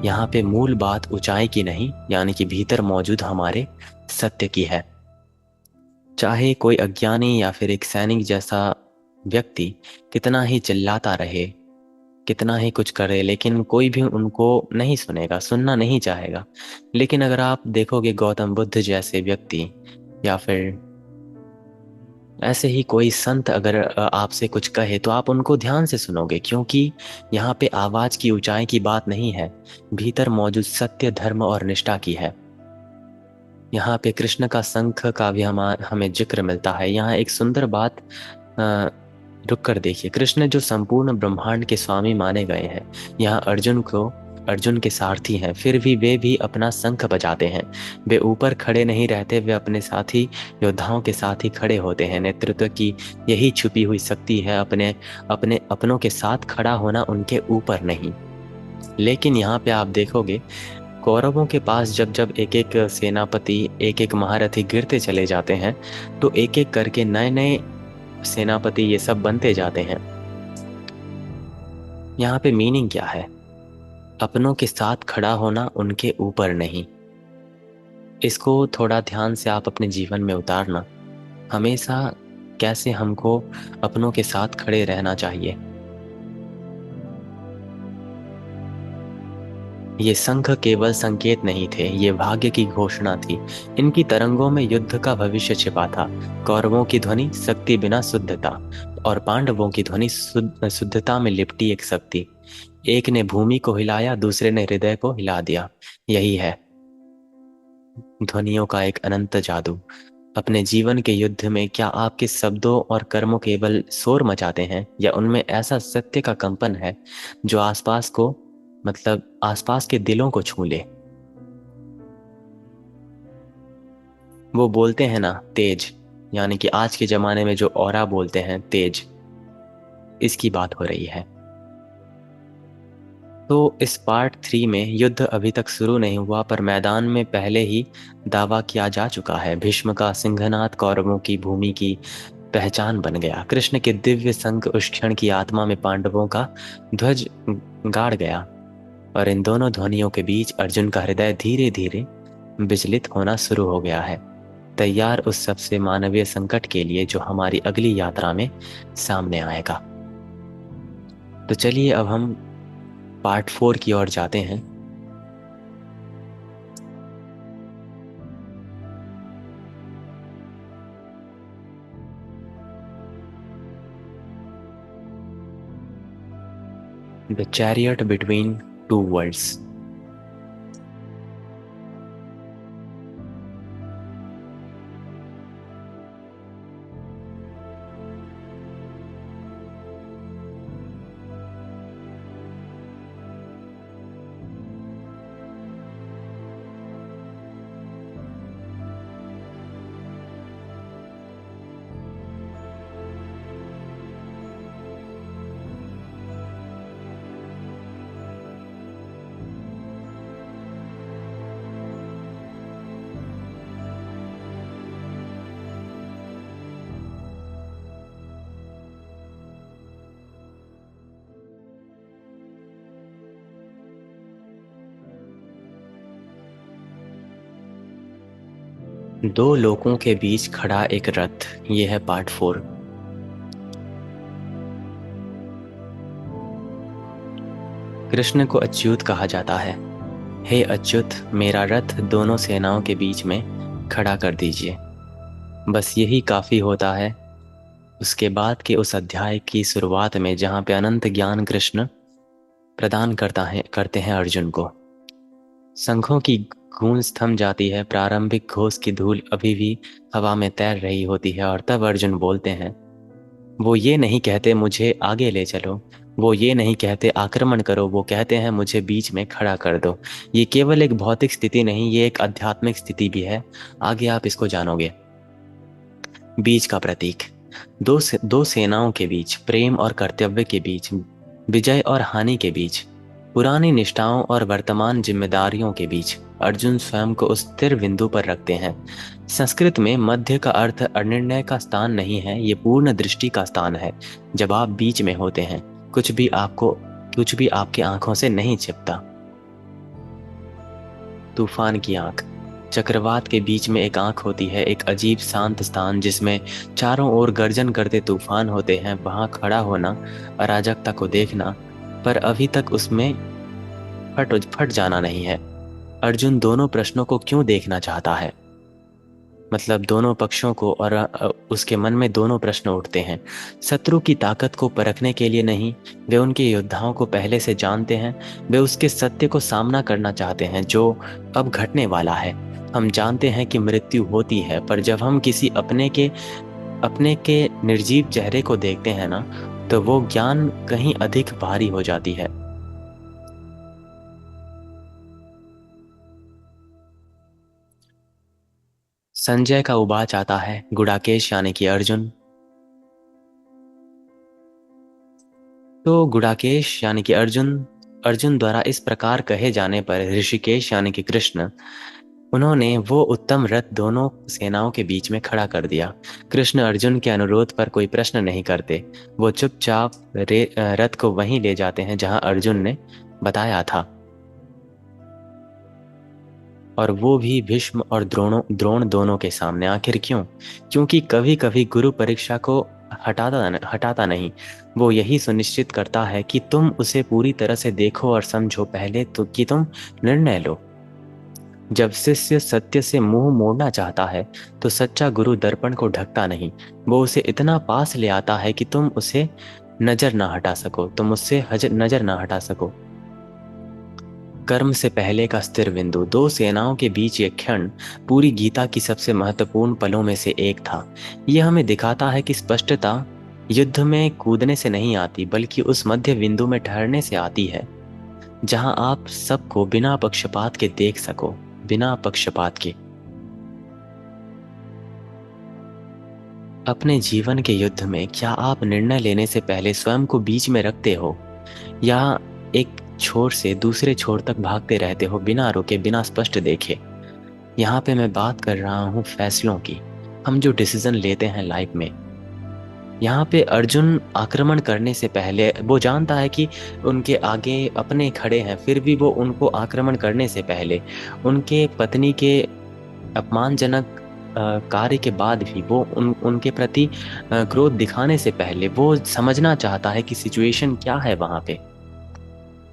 यहाँ पे मूल बात ऊंचाई की नहीं, यानी कि भीतर मौजूद हमारे सत्य की है। चाहे कोई अज्ञानी या फिर एक सैनिक जैसा व्यक्ति कितना ही चिल्लाता रहे, कितना ही कुछ करे, लेकिन कोई भी उनको नहीं सुनेगा, सुनना नहीं चाहेगा। लेकिन अगर आप देखोगे गौतम बुद्ध जैसे व्यक्ति, या फिर ऐसे ही कोई संत अगर आपसे कुछ कहे, तो आप उनको ध्यान से सुनोगे, क्योंकि यहाँ पे आवाज की ऊंचाई की बात नहीं है, भीतर मौजूद सत्य, धर्म और निष्ठा की है। यहाँ पे कृष्ण का शंख का भी हमें जिक्र मिलता है। यहाँ एक सुंदर बात रुक कर देखिए। कृष्ण जो संपूर्ण ब्रह्मांड के स्वामी माने गए हैं, यहाँ अर्जुन के सारथी हैं, फिर भी वे भी अपना शंख बजाते हैं। वे ऊपर खड़े नहीं रहते, वे अपने साथी योद्धाओं के साथ ही खड़े होते हैं। नेतृत्व की यही छुपी हुई शक्ति है, अपने अपने अपनों के साथ खड़ा होना, उनके ऊपर नहीं। लेकिन यहाँ पे आप देखोगे, कौरवों के पास जब जब एक एक सेनापति, एक एक महारथी गिरते चले जाते हैं, तो एक एक करके नए नए सेनापति ये सब बनते जाते हैं। यहाँ पे मीनिंग क्या है? अपनों के साथ खड़ा होना, उनके ऊपर नहीं। इसको थोड़ा ध्यान से आप अपने जीवन में उतारना। हमेशा कैसे हमको अपनों के साथ खड़े रहना चाहिए। ये शंख केवल संकेत नहीं थे, ये भाग्य की घोषणा थी। इनकी तरंगों में युद्ध का भविष्य छिपा था। कौरवों की ध्वनि शक्ति बिना शुद्धता, और पांडवों की ध्वनि शुद्धता में लिपटी एक शक्ति। एक ने भूमि को हिलाया, दूसरे ने हृदय को हिला दिया। यही है ध्वनियों का एक अनंत जादू। अपने जीवन के युद्ध में क्या आपके शब्दों और कर्मों केवल शोर मचाते हैं, या उनमें ऐसा सत्य का कंपन है जो आसपास को मतलब आसपास के दिलों को छू ले? वो बोलते हैं ना तेज, यानी कि आज के जमाने में जो ऑरा बोलते हैं तेज, इसकी बात हो रही है। तो इस पार्ट 3 में युद्ध अभी तक शुरू नहीं हुआ, पर मैदान में पहले ही दावा किया जा चुका है। भीष्म का सिंहनाद कौरवों की भूमि की पहचान बन गया। कृष्ण के दिव्य संग उस क्षण की आत्मा में पांडवों का ध्वज गाड़ गया, और इन दोनों ध्वनियों के बीच अर्जुन का हृदय धीरे धीरे विचलित होना शुरू हो गया है, तैयार उस सबसे मानवीय संकट के लिए जो हमारी अगली यात्रा में सामने आएगा। तो चलिए अब हम पार्ट 4 की ओर जाते हैं। The chariot between two worlds. दो लोगों के बीच खड़ा एक रथ, ये है पार्ट 4। कृष्ण को अच्युत कहा जाता है। हे अच्युत, मेरा रथ दोनों सेनाओं के बीच में खड़ा कर दीजिए। बस यही काफी होता है। उसके बाद के उस अध्याय की शुरुआत में जहां पे अनंत ज्ञान कृष्ण प्रदान करते हैं अर्जुन को, शंखों की गूंज थम जाती है। प्रारंभिक घोष की धूल अभी भी हवा में तैर रही होती है, और तब अर्जुन बोलते हैं। वो ये नहीं कहते मुझे आगे ले चलो, वो ये नहीं कहते आक्रमण करो, वो कहते हैं मुझे बीच में खड़ा कर दो। ये केवल एक भौतिक स्थिति नहीं, ये एक आध्यात्मिक स्थिति भी है। आगे आप इसको जानोगे। बीच का प्रतीक। दो सेनाओं के बीच, प्रेम और कर्तव्य के बीच, विजय और हानि के बीच, पुरानी निष्ठाओं और वर्तमान जिम्मेदारियों के बीच अर्जुन स्वयं को उस स्थिर बिंदु पर रखते हैं। संस्कृत में मध्य का अर्थ अनिर्णय का स्थान नहीं है, ये पूर्ण दृष्टि का स्थान है। जब आप बीच में होते हैं, कुछ भी आपके आंखों से नहीं छिपता। तूफान की आंख। चक्रवात के बीच में एक आंख होती है, एक अजीब शांत स्थान जिसमें चारों ओर गर्जन करते तूफान होते हैं। वहां खड़ा होना, अराजकता को देखना, पर अभी तक उसमें फट जाना नहीं है। अर्जुन दोनों प्रश्नों को क्यों देखना चाहता है, मतलब दोनों पक्षों को, और उसके मन में दोनों प्रश्न उठते हैं। शत्रु की ताकत को परखने के लिए नहीं, वे उनके योद्धाओं को पहले से जानते हैं। वे उसके सत्य को सामना करना चाहते हैं जो अब घटने वाला है। हम जानते हैं कि मृत्यु होती है, पर जब हम किसी अपने के निर्जीव चेहरे को देखते हैं ना, तो वो ज्ञान कहीं अधिक भारी हो जाती है। संजय का उबाच आता है। गुडाकेश यानी कि अर्जुन। तो गुडाकेश यानी कि अर्जुन द्वारा इस प्रकार कहे जाने पर ऋषिकेश यानी कि कृष्ण, उन्होंने वो उत्तम रथ दोनों सेनाओं के बीच में खड़ा कर दिया। कृष्ण अर्जुन के अनुरोध पर कोई प्रश्न नहीं करते। वो चुपचाप रथ को वहीं ले जाते हैं जहां अर्जुन ने बताया था, और वो भी भीष्म और द्रोण दोनों के सामने। आखिर क्यों? क्योंकि कभी कभी गुरु परीक्षा को हटाता नहीं, वो यही सुनिश्चित करता है कि तुम उसे पूरी तरह से देखो और समझो पहले तो कि तुम निर्णय लो। जब शिष्य सत्य से मुंह मोड़ना चाहता है, तो सच्चा गुरु दर्पण को ढकता नहीं, वो उसे इतना पास ले आता है कि तुम उससे नजर ना हटा सको, तुम उससे नजर ना हटा सको। कर्म से पहले का स्थिर बिंदु। दो सेनाओं के बीच ये क्षण पूरी गीता की सबसे महत्वपूर्ण पलों में से एक था। यह हमें दिखाता है कि स्पष्टता युद्ध में कूदने से नहीं आती, बल्कि उस मध्य बिंदु में ठहरने से आती है जहां आप सबको बिना पक्षपात के देख सको, बिना पक्षपात के। अपने जीवन के युद्ध में क्या आप निर्णय लेने से पहले स्वयं को बीच में रखते हो, या एक छोर से दूसरे छोर तक भागते रहते हो बिना रुके, बिना स्पष्ट देखे। यहाँ पे मैं बात कर रहा हूँ फैसलों की। हम जो डिसीजन लेते हैं लाइफ में, यहाँ पे अर्जुन आक्रमण करने से पहले वो जानता है कि उनके आगे अपने खड़े हैं, फिर भी वो उनको आक्रमण करने से पहले, उनके पत्नी के अपमानजनक कार्य के बाद भी वो उनके प्रति क्रोध दिखाने से पहले वो समझना चाहता है कि सिचुएशन क्या है वहां पे,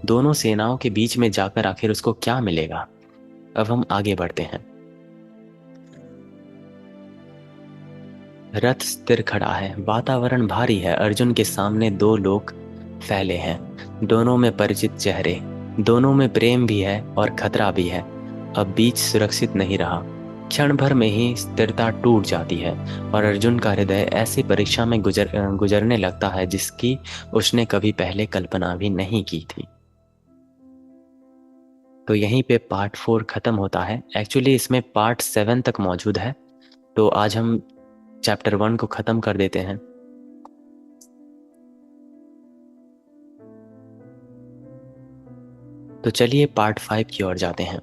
दोनों सेनाओं के बीच में जाकर आखिर उसको क्या मिलेगा। अब हम आगे बढ़ते हैं। रथ स्थिर खड़ा है, वातावरण भारी है। अर्जुन के सामने दो लोग फैले हैं, दोनों में परिचित चेहरे, दोनों में प्रेम भी है और खतरा भी है। अब बीच सुरक्षित नहीं रहा। क्षण भर में ही स्थिरता टूट जाती है और अर्जुन का हृदय ऐसी परीक्षा में गुजरने लगता है जिसकी उसने कभी पहले कल्पना भी नहीं की थी। तो यहीं पे पार्ट 4 खत्म होता है। एक्चुअली इसमें पार्ट 7 तक मौजूद है, तो आज हम चैप्टर 1 को खत्म कर देते हैं। तो चलिए पार्ट 5 की ओर जाते हैं।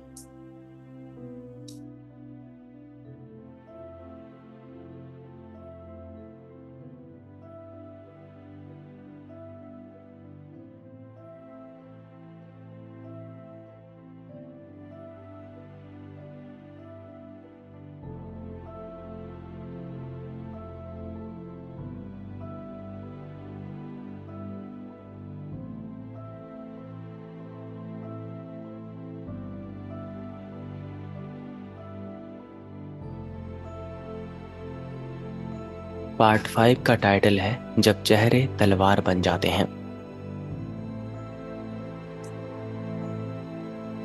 पार्ट 5 का टाइटल है जब चेहरे तलवार बन जाते हैं।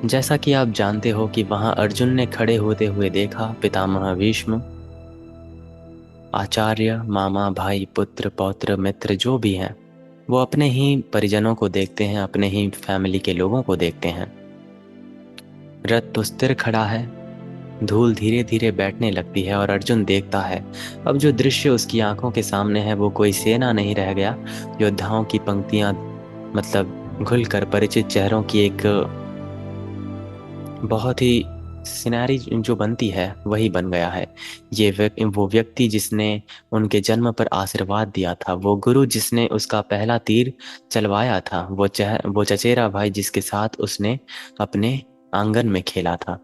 जैसा कि आप जानते हो कि वहां अर्जुन ने खड़े होते हुए देखा पितामह भीष्म, आचार्य, मामा, भाई, पुत्र, पौत्र, मित्र जो भी हैं, वो अपने ही परिजनों को देखते हैं, अपने ही फैमिली के लोगों को देखते हैं। रथ तो स्थिर खड़ा है, धूल धीरे धीरे बैठने लगती है और अर्जुन देखता है अब जो दृश्य उसकी आंखों के सामने है वो कोई सेना नहीं रह गया। योद्धाओं की पंक्तियां मतलब घुलकर परिचित चेहरों की एक बहुत ही सिनेरी जो बनती है वही बन गया है। वो व्यक्ति जिसने उनके जन्म पर आशीर्वाद दिया था, वो गुरु जिसने उसका पहला तीर चलवाया था, वो चचेरा भाई जिसके साथ उसने अपने आंगन में खेला था।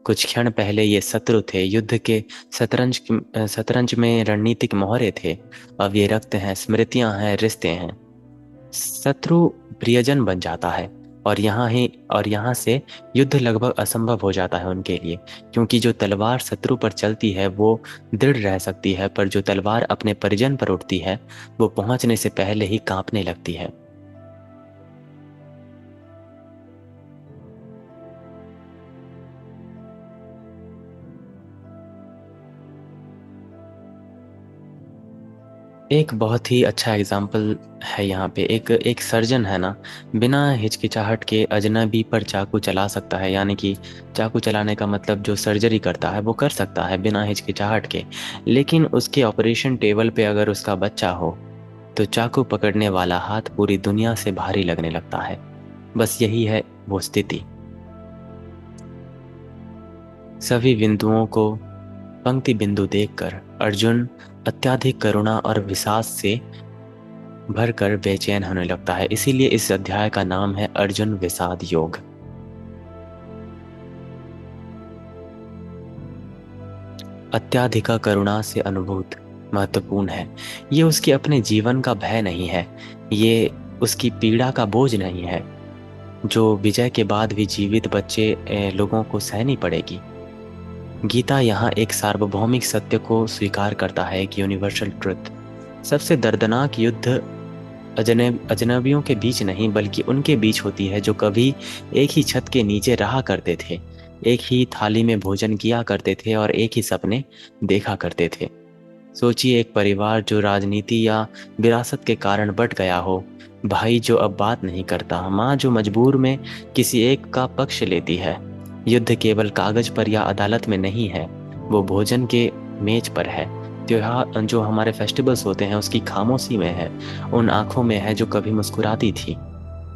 कुछ क्षण पहले ये शत्रु थे, युद्ध के शतरंज में रणनीतिक मोहरे थे। अब ये रक्त हैं, स्मृतियां हैं, रिश्ते हैं। शत्रु प्रियजन बन जाता है और यहाँ से युद्ध लगभग असंभव हो जाता है उनके लिए, क्योंकि जो तलवार शत्रु पर चलती है वो दृढ़ रह सकती है, पर जो तलवार अपने परिजन पर उठती है वो पहुंचने से पहले ही कांपने लगती है। एक बहुत ही अच्छा एग्जाम्पल है यहाँ पे। एक सर्जन है ना, बिना हिचकिचाहट के अजनबी पर चाकू चला सकता है, यानी कि चाकू चलाने का मतलब जो सर्जरी करता है वो कर सकता है बिना हिचकिचाहट के। लेकिन उसके ऑपरेशन टेबल पे अगर उसका बच्चा हो तो चाकू पकड़ने वाला हाथ पूरी दुनिया से भारी लगने लगता है। बस यही है वो स्थिति। सभी बिंदुओं को पंक्ति बिंदु देखकर अर्जुन अत्याधिक करुणा और विषाद से भरकर बेचैन होने लगता है। इसीलिए इस अध्याय का नाम है अर्जुन विषाद योग। अत्याधिक करुणा से अनुभूत महत्वपूर्ण है। ये उसके अपने जीवन का भय नहीं है, ये उसकी पीड़ा का बोझ नहीं है जो विजय के बाद भी जीवित बच्चे लोगों को सहनी पड़ेगी। गीता यहाँ एक सार्वभौमिक सत्य को स्वीकार करता है, एक यूनिवर्सल ट्रुथ। सबसे दर्दनाक युद्ध अजनबियों के बीच नहीं बल्कि उनके बीच होती है जो कभी एक ही छत के नीचे रहा करते थे, एक ही थाली में भोजन किया करते थे और एक ही सपने देखा करते थे। सोचिए, एक परिवार जो राजनीति या विरासत के कारण बंट गया हो, भाई जो अब बात नहीं करता, माँ जो मजबूर में किसी एक का पक्ष लेती है। युद्ध केवल कागज पर या अदालत में नहीं है, वो भोजन के मेज पर है। त्योहार जो हमारे फेस्टिवल्स होते हैं उसकी खामोशी में है, उन आंखों में है जो कभी मुस्कुराती थी।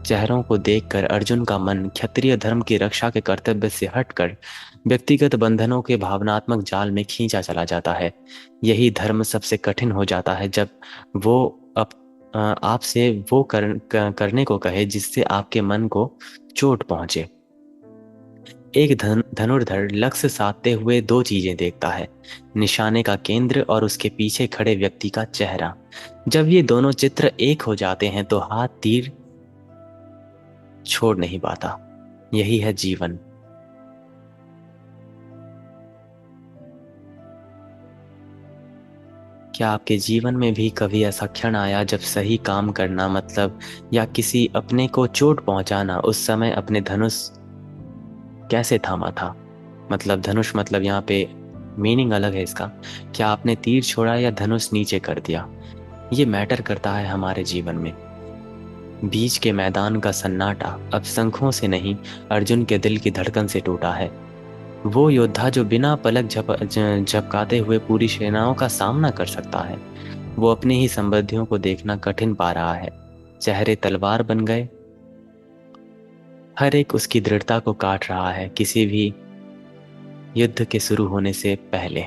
चेहरों को देखकर अर्जुन का मन क्षत्रिय धर्म की रक्षा के कर्तव्य से हटकर व्यक्तिगत बंधनों के भावनात्मक जाल में खींचा चला जाता है। यही धर्म सबसे कठिन हो जाता है जब वो आपसे वो करने को कहे जिससे आपके मन को चोट पहुंचे। एक धनुर्धर लक्ष्य साधते हुए दो चीजें देखता है, निशाने का केंद्र और उसके पीछे खड़े व्यक्ति का चेहरा। जब ये दोनों चित्र एक हो जाते हैं तो हाथ तीर छोड़ नहीं पाता। यही है जीवन। क्या आपके जीवन में भी कभी ऐसा क्षण आया जब सही काम करना मतलब या किसी अपने को चोट पहुंचाना, उस समय अपने धनुष कैसे थामा था? मतलब धनुष मतलब यहाँ पे मीनिंग अलग है इसका। क्या आपने तीर छोड़ा या धनुष नीचे कर दिया? ये मैटर करता है हमारे जीवन में। बीच के मैदान का सन्नाटा अब शंखों से नहीं, अर्जुन के दिल की धड़कन से टूटा है। वो योद्धा जो बिना पलक झपकाते हुए पूरी सेनाओं का सामना कर सकता है, वो अपने ही संबंधियों को देखना कठिन पा रहा है। चेहरे तलवार बन गए, हर एक उसकी दृढ़ता को काट रहा है किसी भी युद्ध के शुरू होने से पहले।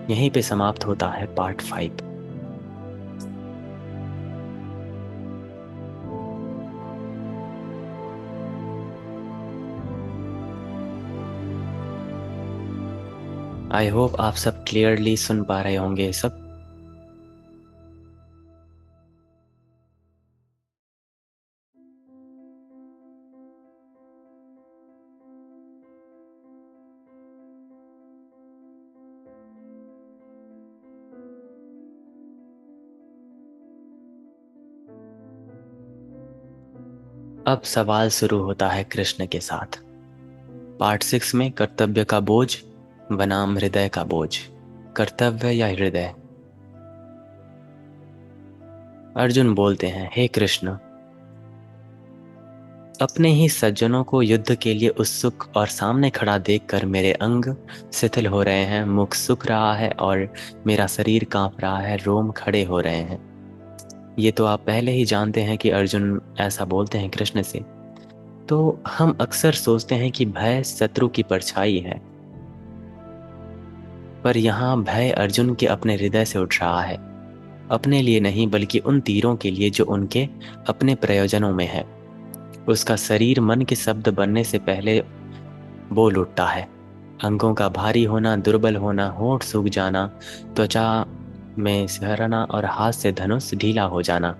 यहीं पे समाप्त होता है पार्ट 5। आई होप आप सब क्लियरली सुन पा रहे होंगे ये सब। अब सवाल शुरू होता है कृष्ण के साथ। पार्ट 6 में कर्तव्य का बोझ बनाम हृदय का बोझ। कर्तव्य या हृदय? अर्जुन बोलते हैं, हे कृष्ण, अपने ही सज्जनों को युद्ध के लिए उत्सुक और सामने खड़ा देखकर मेरे अंग शिथिल हो रहे हैं, मुख सूख रहा है और मेरा शरीर कांप रहा है, रोम खड़े हो रहे हैं। ये तो आप पहले ही जानते हैं कि अर्जुन ऐसा बोलते हैं कृष्ण से। तो हम अक्सर सोचते हैं कि भय शत्रु की परछाई है, पर यहाँ भय अर्जुन के अपने हृदय से उठ रहा है। अपने लिए नहीं बल्कि उन तीरों के लिए जो उनके अपने प्रयोजनों में है। उसका शरीर मन के शब्द बनने से पहले बोल उठता है। अंगों का भारी होना, दुर्बल होना, होंठ सूख जाना, त्वचा में सिहरना और हाथ से धनुष ढीला हो जाना,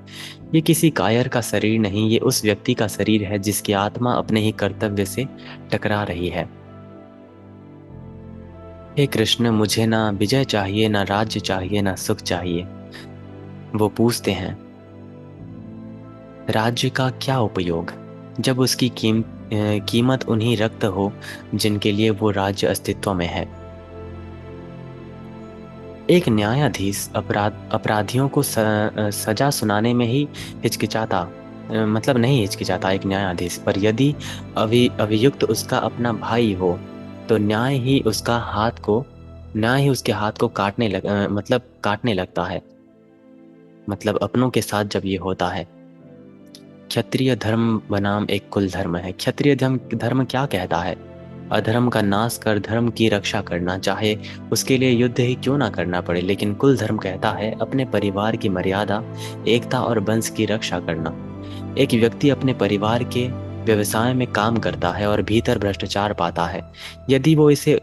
ये किसी कायर का शरीर नहीं, ये उस व्यक्ति का शरीर है जिसकी आत्मा अपने ही कर्तव्य से टकरा रही है। हे कृष्ण, मुझे ना विजय चाहिए, ना राज्य चाहिए, ना सुख चाहिए। वो पूछते हैं, राज्य का क्या उपयोग जब उसकी कीमत उन्हीं रक्त हो जिनके लिए वो राज्य अस्तित्व में है। एक न्यायाधीश अपराधियों को सजा सुनाने में ही हिचकिचाता, मतलब नहीं हिचकिचाता एक न्यायाधीश, पर यदि अभियुक्त उसका अपना भाई हो तो न्याय ही उसके हाथ को मतलब काटने लगता है। मतलब अपनों के साथ जब ये होता है। क्षत्रिय धर्म बनाम एक कुल धर्म है। क्षत्रिय धर्म क्या कहता है? अधर्म का नाश कर धर्म की रक्षा करना, चाहे उसके लिए युद्ध ही क्यों ना करना पड़े। लेकिन कुल धर्म कहता है अपने परिवार की मर्यादा, एकता और वंश की रक्षा करना। एक व्यक्ति अपने परिवार के व्यवसाय में काम करता है और भीतर भ्रष्टाचार पाता है। यदि वो इसे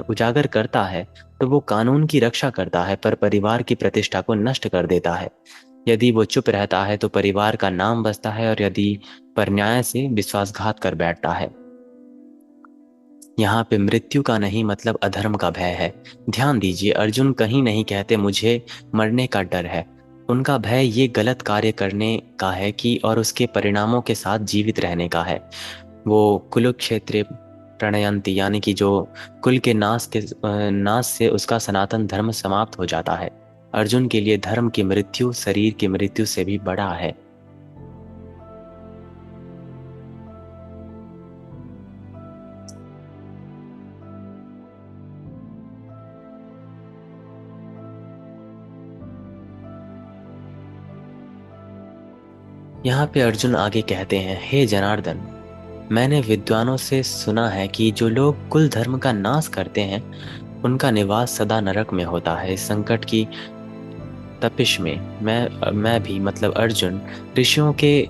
उजागर करता है तो वो कानून की रक्षा करता है, पर परिवार की प्रतिष्ठा को नष्ट कर देता है। यदि वो चुप रहता है तो परिवार का नाम बचता है, और यदि पर न्याय से विश्वासघात कर बैठता है। यहाँ पे मृत्यु का नहीं मतलब अधर्म का भय है। ध्यान दीजिए, अर्जुन कहीं नहीं कहते मुझे मरने का डर है। उनका भय ये गलत कार्य करने का है कि और उसके परिणामों के साथ जीवित रहने का है। वो कुरुक्षेत्र प्रणयंती, यानी कि जो कुल के नाश से उसका सनातन धर्म समाप्त हो जाता है। अर्जुन के लिए धर्म की मृत्यु शरीर की मृत्यु से भी बड़ा है। यहाँ पे अर्जुन आगे कहते हैं, हे जनार्दन, मैंने विद्वानों से सुना है कि जो लोग कुल धर्म का नाश करते हैं उनका निवास सदा नरक में होता है। इस संकट की तपिश में मैं भी मतलब अर्जुन ऋषियों के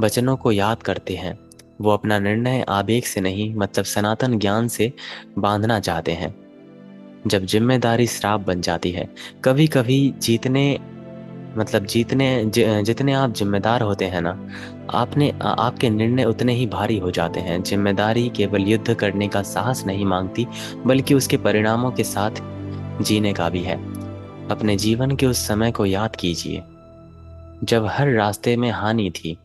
वचनों को याद करते हैं। वो अपना निर्णय आवेग से नहीं मतलब सनातन ज्ञान से बांधना चाहते हैं। जब जिम्मेदारी श्राप बन जाती है, कभी कभी जितने आप जिम्मेदार होते हैं ना, आपके निर्णय उतने ही भारी हो जाते हैं। जिम्मेदारी केवल युद्ध करने का साहस नहीं मांगती, बल्कि उसके परिणामों के साथ जीने का भी है। अपने जीवन के उस समय को याद कीजिए जब हर रास्ते में हानि थी,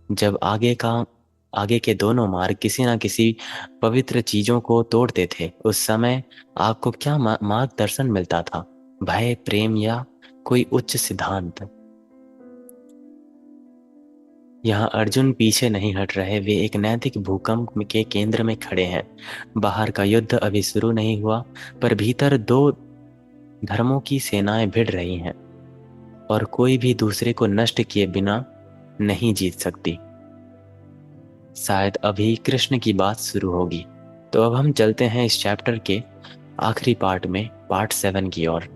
जब आगे के दोनों मार्ग किसी न किसी पवित्र चीजों को तोड़ते थे। उस समय आपको क्या मार्गदर्शन मिलता था? भय, प्रेम या कोई उच्च सिद्धांत? यहाँ अर्जुन पीछे नहीं हट रहे, वे एक नैतिक भूकंप के केंद्र में खड़े हैं। बाहर का युद्ध अभी शुरू नहीं हुआ, पर भीतर दो धर्मों की सेनाएं भिड़ रही हैं और कोई भी दूसरे को नष्ट किए बिना नहीं जीत सकती। शायद अभी कृष्ण की बात शुरू होगी। तो अब हम चलते हैं इस चैप्टर के आखिरी पार्ट में, पार्ट 7 की ओर।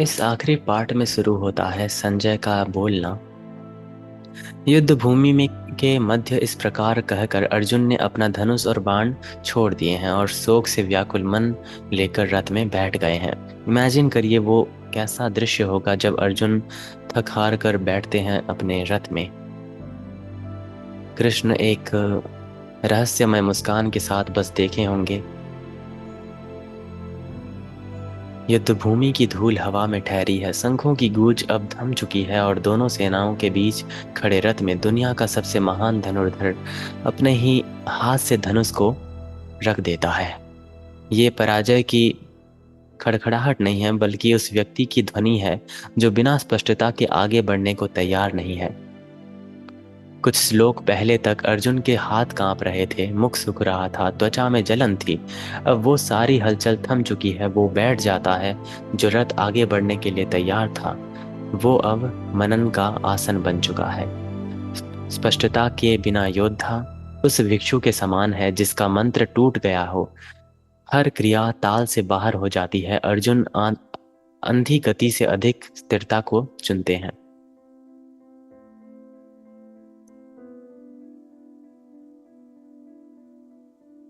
इस आखिरी पार्ट में शुरू होता है संजय का बोलना। युद्ध भूमि में के मध्य इस प्रकार कहकर अर्जुन ने अपना धनुष और बाण छोड़ दिए हैं और शोक से व्याकुल मन लेकर रथ में बैठ गए हैं। इमेजिन करिए वो कैसा दृश्य होगा जब अर्जुन थक हार कर बैठते हैं अपने रथ में। कृष्ण एक रहस्यमय मुस्कान के साथ बस देखे होंगे। युद्ध भूमि की धूल हवा में ठहरी है, शंखों की गूंज अब थम चुकी है और दोनों सेनाओं के बीच खड़े रथ में दुनिया का सबसे महान धनुर्धर अपने ही हाथ से धनुष को रख देता है। ये पराजय की खड़खड़ाहट नहीं है, बल्कि उस व्यक्ति की ध्वनि है जो बिना स्पष्टता के आगे बढ़ने को तैयार नहीं है। कुछ श्लोक पहले तक अर्जुन के हाथ कांप रहे थे, मुख सूख रहा था, त्वचा में जलन थी। अब वो सारी हलचल थम चुकी है। वो बैठ जाता है। जो रथ आगे बढ़ने के लिए तैयार था, वो अब मनन का आसन बन चुका है। स्पष्टता के बिना योद्धा उस भिक्षु के समान है जिसका मंत्र टूट गया हो। हर क्रिया ताल से बाहर हो जाती है। अर्जुन अंधी गति से अधिक स्थिरता को चुनते हैं।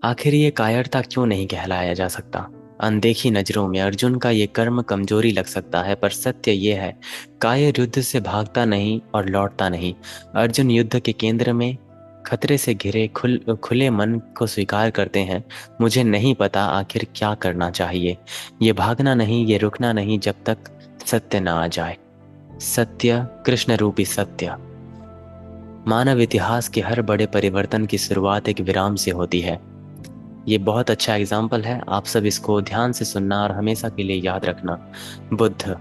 आखिर ये कायरता क्यों नहीं कहलाया जा सकता? अनदेखी नजरों में अर्जुन का ये कर्म कमजोरी लग सकता है, पर सत्य ये है, कायर युद्ध से भागता नहीं और लौटता नहीं। अर्जुन युद्ध के केंद्र में खतरे से घिरे खुले मन को स्वीकार करते हैं। मुझे नहीं पता आखिर क्या करना चाहिए। ये भागना नहीं, ये रुकना नहीं, जब तक सत्य ना आ जाए। सत्य, कृष्ण रूपी सत्य। मानव इतिहास के हर बड़े परिवर्तन की शुरुआत एक विराम से होती है। ये बहुत अच्छा एग्जाम्पल है। आप सब इसको ध्यान से सुनना और हमेशा के लिए याद रखना। बुद्ध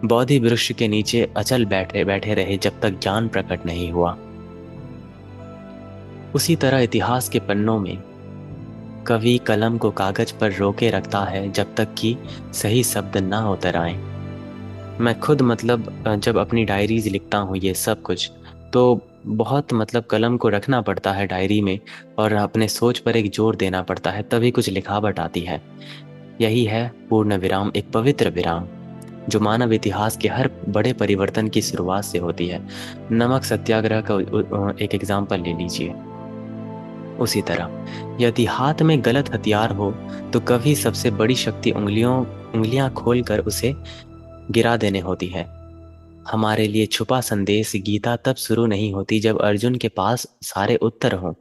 बोधि वृक्ष के नीचे अचल बैठे बैठे रहे जब तक ज्ञान प्रकट नहीं हुआ। उसी तरह इतिहास के पन्नों में कवि कलम को कागज पर रोके रखता है जब तक कि सही शब्द ना उतर आए। मैं खुद जब अपनी डायरीज लिखता हूँ ये सब कुछ, तो बहुत कलम को रखना पड़ता है डायरी में और अपने सोच पर एक जोर देना पड़ता है, तभी कुछ लिखावट आती है। यही है पूर्ण विराम, एक पवित्र विराम जो मानव इतिहास के हर बड़े परिवर्तन की शुरुआत से होती है। नमक सत्याग्रह का एक एग्जाम्पल ले लीजिए। उसी तरह यदि हाथ में गलत हथियार हो तो कभी सबसे बड़ी शक्ति उंगलियां खोलकर उसे गिरा देने होती है। हमारे लिए छुपा संदेश गीता तब शुरू नहीं होती जब अर्जुन के पास सारे उत्तर हों।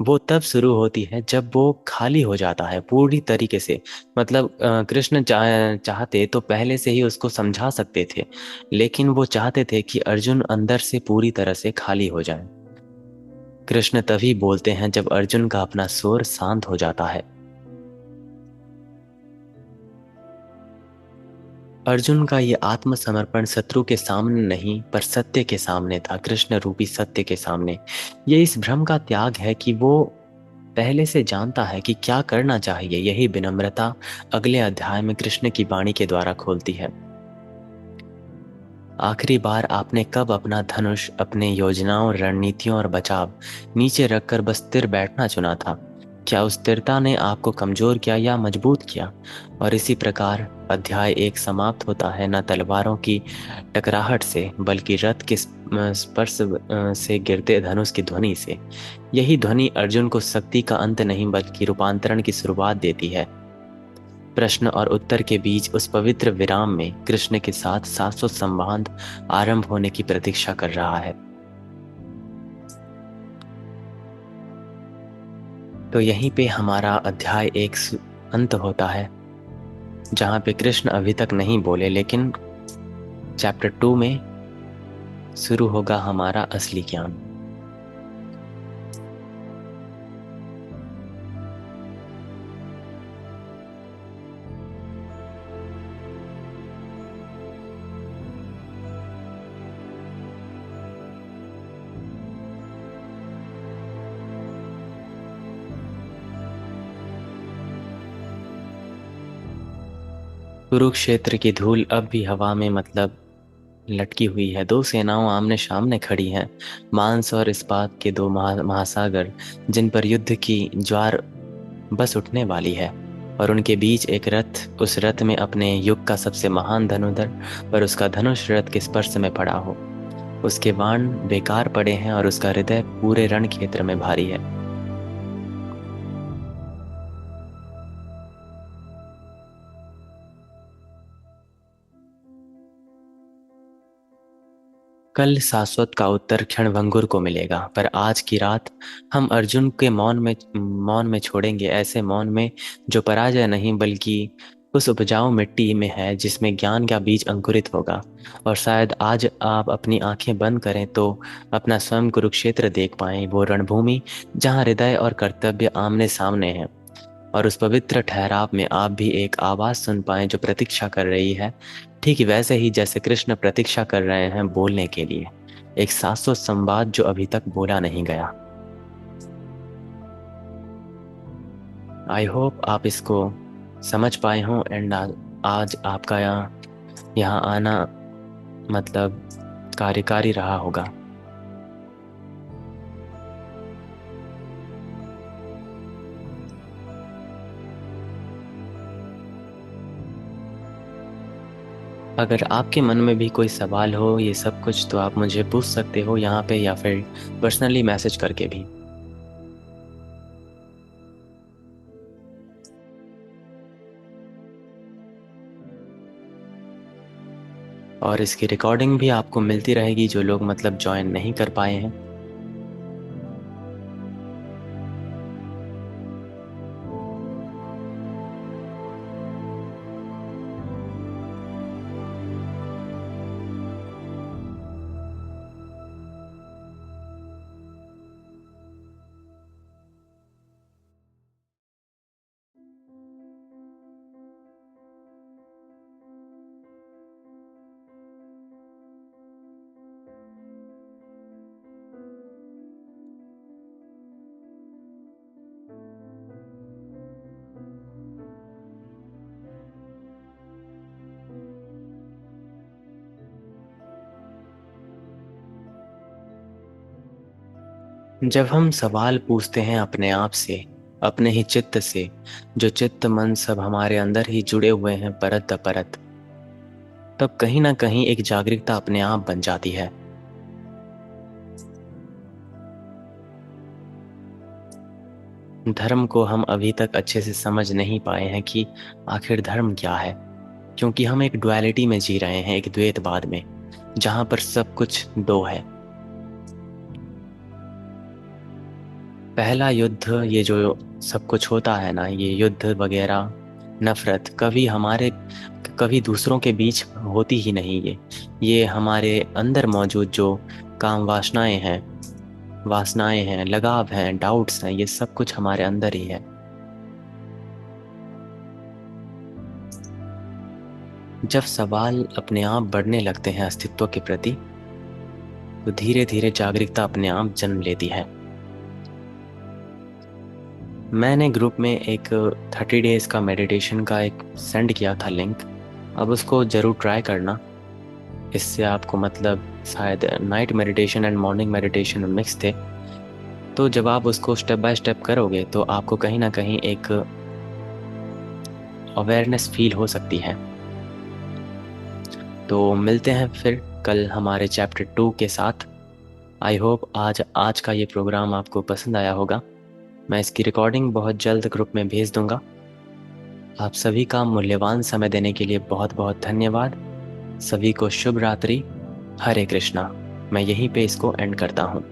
वो तब शुरू होती है जब वो खाली हो जाता है पूरी तरीके से। मतलब कृष्ण चाहते तो पहले से ही उसको समझा सकते थे, लेकिन वो चाहते थे कि अर्जुन अंदर से पूरी तरह से खाली हो जाए। कृष्ण तभी बोलते हैं जब अर्जुन का अपना शोर शांत हो जाता है। अर्जुन का ये आत्मसमर्पण शत्रु के सामने नहीं पर सत्य के सामने था, कृष्ण रूपी सत्य के सामने। ये इस भ्रम का त्याग है कि वो पहले से जानता है कि क्या करना चाहिए। यही विनम्रता अगले अध्याय में कृष्ण की वाणी के द्वारा खोलती है। आखिरी बार आपने कब अपना धनुष अपने योजनाओं, रणनीतियों और बचाव नीचे रखकर बस स्थिर बैठना चुना था? क्या उस स्थिरता ने आपको कमजोर किया या मजबूत किया? और इसी प्रकार अध्याय 1 समाप्त होता है, न तलवारों की टकराहट से बल्कि रथ के स्पर्श से गिरते धनुष की ध्वनि से। यही ध्वनि अर्जुन को शक्ति का अंत नहीं बल्कि रूपांतरण की शुरुआत देती है। प्रश्न और उत्तर के बीच उस पवित्र विराम में कृष्ण के साथ शाश्वत संवाद आरंभ होने की प्रतीक्षा कर रहा है। तो यहीं पे हमारा अध्याय 1 अंत होता है, जहाँ पे कृष्ण अभी तक नहीं बोले, लेकिन चैप्टर 2 में शुरू होगा हमारा असली ज्ञान। कुरुक्षेत्र की धूल अब भी हवा में मतलब लटकी हुई है। दो सेनाओं आमने सामने खड़ी हैं, मांस और इस्पात के दो महासागर, जिन पर युद्ध की ज्वार बस उठने वाली है। और उनके बीच एक रथ, उस रथ में अपने युग का सबसे महान धनुर्धर, पर उसका धनुष रथ के स्पर्श में पड़ा हो। उसके बाण बेकार पड़े हैं और उसका हृदय पूरे रण क्षेत्र में भारी है। कल शाश्वत का उत्तर क्षणभंगुर को मिलेगा, पर आज की रात हम अर्जुन के मौन में छोड़ेंगे, ऐसे मौन में जो पराजय नहीं बल्कि उस उपजाऊ मिट्टी में है जिसमें ज्ञान का बीज अंकुरित होगा। और शायद आज आप अपनी आंखें बंद करें तो अपना स्वयं कुरुक्षेत्र देख पाएं, वो रणभूमि जहां हृदय और कर्तव्य आमने सामने हैं। और उस पवित्र ठहराव में आप भी एक आवाज सुन पाएं जो प्रतीक्षा कर रही है, ठीक वैसे ही जैसे कृष्ण प्रतीक्षा कर रहे हैं बोलने के लिए, एक शाश्वत संवाद जो अभी तक बोला नहीं गया। आई होप आप इसको समझ पाए हों एंड आज आपका यहाँ आना मतलब कार्यकारी रहा होगा। अगर आपके मन में भी कोई सवाल हो ये सब कुछ, तो आप मुझे पूछ सकते हो यहाँ पे या फिर पर्सनली मैसेज करके भी। और इसकी रिकॉर्डिंग भी आपको मिलती रहेगी जो लोग मतलब ज्वाइन नहीं कर पाए हैं। जब हम सवाल पूछते हैं अपने आप से, अपने ही चित्त से, जो चित्त मन सब हमारे अंदर ही जुड़े हुए हैं परत दर परत, तब कहीं ना कहीं एक जागरूकता अपने आप बन जाती है। धर्म को हम अभी तक अच्छे से समझ नहीं पाए हैं कि आखिर धर्म क्या है, क्योंकि हम एक डुअलिटी में जी रहे हैं, एक द्वैतवाद में, जहां पर सब कुछ दो है। पहला युद्ध, ये जो सब कुछ होता है ना, ये युद्ध वगैरह, नफरत कभी दूसरों के बीच होती ही नहीं। ये हमारे अंदर मौजूद जो काम वासनाएं हैं, लगाव हैं, डाउट्स हैं, ये सब कुछ हमारे अंदर ही है। जब सवाल अपने आप बढ़ने लगते हैं अस्तित्व के प्रति, तो धीरे धीरे जागरूकता अपने आप जन्म लेती है। मैंने ग्रुप में एक 30 डेज का मेडिटेशन का एक सेंड किया था लिंक। अब उसको ज़रूर ट्राई करना। इससे आपको मतलब शायद night meditation and morning meditation mix थे। तो जब आप उसको स्टेप बाय स्टेप करोगे तो आपको कहीं ना कहीं एक अवेयरनेस फील हो सकती है। तो मिलते हैं फिर कल हमारे चैप्टर 2 के साथ। आई होप आज का ये प्रोग्राम आपको पसंद आया होगा। मैं इसकी रिकॉर्डिंग बहुत जल्द ग्रुप में भेज दूंगा। आप सभी का मूल्यवान समय देने के लिए बहुत बहुत धन्यवाद। सभी को शुभ रात्रि। हरे कृष्णा। मैं यहीं पे इसको एंड करता हूँ।